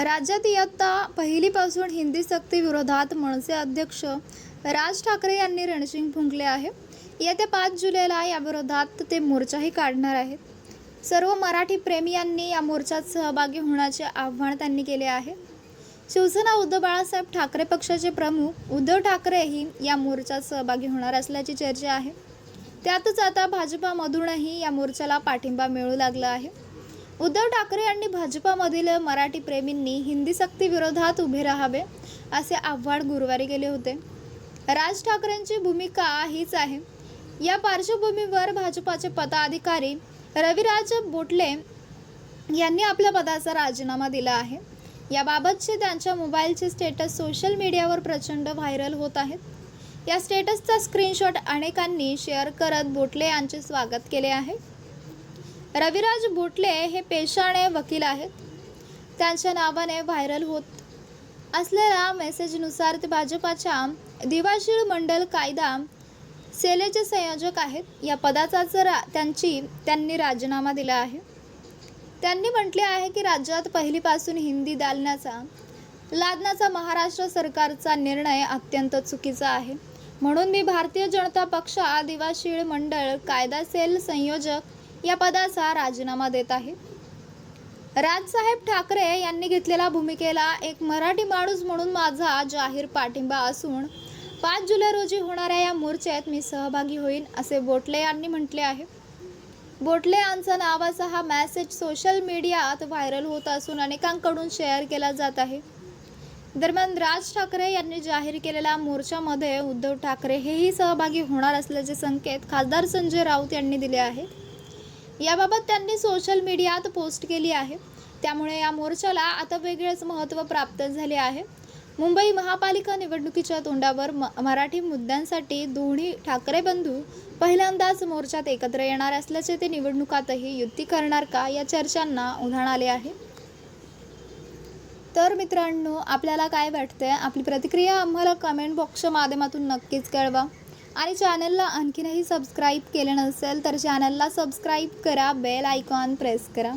राज्यात इयत्ता पहिलीपासून हिंदी सक्ती विरोधात मनसे अध्यक्ष राज ठाकरे यांनी रणशिंग फुंकले आहे. येत्या 5 जुलैला याविरोधात ते मोर्चाही काढणार आहेत. सर्व मराठी प्रेमियांनी या मोर्चात सहभागी होण्याचे आवाहन त्यांनी केले आहे. शिवसेना उद्धव बाळासाहेब ठाकरे पक्षाचे प्रमुख उद्धव ठाकरेही या मोर्चात सहभागी होणार असल्याची चर्चा आहे. त्यातच आता भाजपामधूनही या मोर्चाला पाठिंबा मिळू लागला आहे. उद्धव ठाकरे यांनी भाजपामधील मराठी प्रेमींनी हिंदी सक्ती विरोधात उभे राहावे असे आवाहन गुरुवारी केले होते. राज ठाकरेंची भूमिका हीच आहे. या पार्श्वभूमीवर भाजपाचे पदाधिकारी रविराज बोटले यांनी आपल्या पदाचा राजीनामा दिला आहे. याबाबतचे त्यांच्या मोबाईलचे स्टेटस सोशल मीडियावर प्रचंड व्हायरल होत आहेत. या स्टेटसचा स्क्रीनशॉट अनेकांनी शेअर करत बोटले यांचे स्वागत केले आहे. रविराज बोटले हे पेशाने वकील आहेत. त्यांच्या नावाने व्हायरल होत असलेल्या मेसेजनुसार ते भाजपाच्या दिवाशीळ मंडल कायदा सेलेचे संयोजक आहेत. या पदाचा त्यांनी राजीनामा दिला आहे. त्यांनी म्हटले आहे की राज्यात पहिलीपासून हिंदी लादण्याचा महाराष्ट्र सरकारचा निर्णय अत्यंत चुकीचा आहे. म्हणून मी भारतीय जनता पक्ष दिवाशीळ मंडळ कायदा सेल संयोजक या पदाचा राजीनामा देत आहे. राजसाहेब ठाकरे यांनी घेतलेल्या भूमिकेला एक मराठी माणूस म्हणून माझा जाहीर पाठिंबा असून 5 जुलै रोजी होणाऱ्या या मोर्चात मी सहभागी होईन असे बोटले यांनी म्हटले आहे. बोटले यांचा नावाचा हा मेसेज सोशल मीडियात व्हायरल होत असून अनेकांकडून शेअर केला जात आहे. दरम्यान राज ठाकरे यांनी जाहीर केलेल्या मोर्चामध्ये उद्धव ठाकरे हेही सहभागी होणार असल्याचे संकेत खासदार संजय राऊत यांनी दिले आहेत. याबाबत त्यांनी सोशल मीडियात पोस्ट केली आहे. त्यामुळे या मोर्चाला आता वेगळेच महत्त्व प्राप्त झाले आहे. मुंबई महापालिका निवडणुकीच्या तोंडावर मराठी मुद्द्यांसाठी दोन्ही ठाकरे बंधू पहिल्यांदाच मोर्चात एकत्र येणार असल्याचे ते निवडणुकातही युती करणार का या चर्चांना उधाण आले आहे. तर मित्रांनो, आपल्याला काय वाटतंय? आपली प्रतिक्रिया आम्हाला कमेंट बॉक्सच्या माध्यमातून नक्कीच कळवा. आणि चॅनलला आणखीनही सबस्क्राईब केले नसेल तर चॅनलला सबस्क्राईब करा, बेल आयकॉन प्रेस करा.